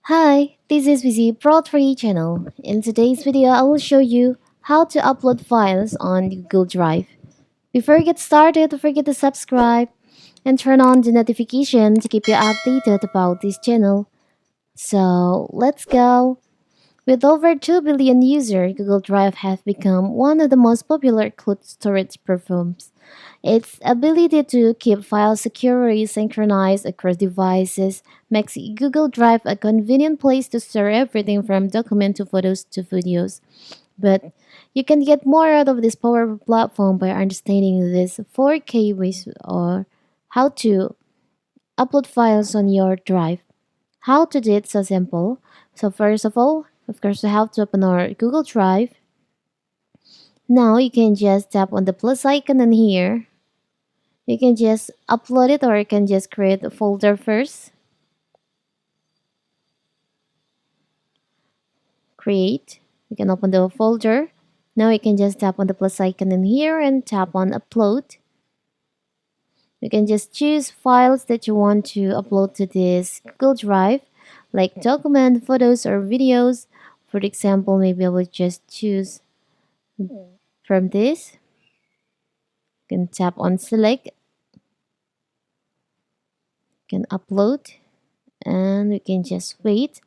Hi, this is Vizi Pro 3 channel. In today's video, I will show you how to upload files on Google Drive. Before we get started, don't forget to subscribe and turn on the notification to keep you updated about this channel. So, let's go. With over 2 billion users, Google Drive has become one of the most popular cloud storage platforms. Its ability to keep files securely synchronized across devices makes Google Drive a convenient place to store everything from documents to photos to videos. But you can get more out of this powerful platform by understanding these 4K ways or how to upload files on your drive. How to do it so simple. So first of all, of course, we have to open our Google Drive. Now you can just tap on the plus icon in here. You can just upload it or you can just create a folder first. Create. You can open the folder. Now you can just tap on the plus icon in here and tap on upload. You can just choose files that you want to upload to this Google Drive, like document, photos, or videos. For example, maybe I will just choose from this. You can tap on select. You can upload and we can just wait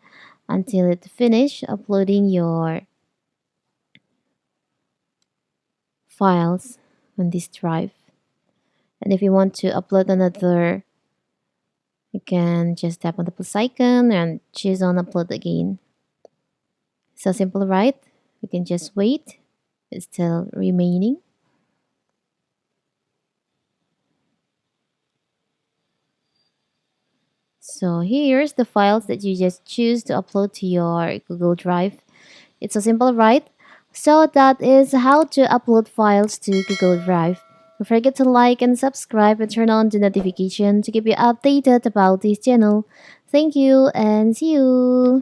until it finish uploading your files on this drive. And if you want to upload another, you can just tap on the plus icon and choose on upload again. So simple, right? We can just wait. It's still remaining. So here's the files that you just choose to upload to your Google Drive. It's so simple, right? So that is how to upload files to Google Drive. Don't forget to like and subscribe and turn on the notification to keep you updated about this channel. Thank you and see you.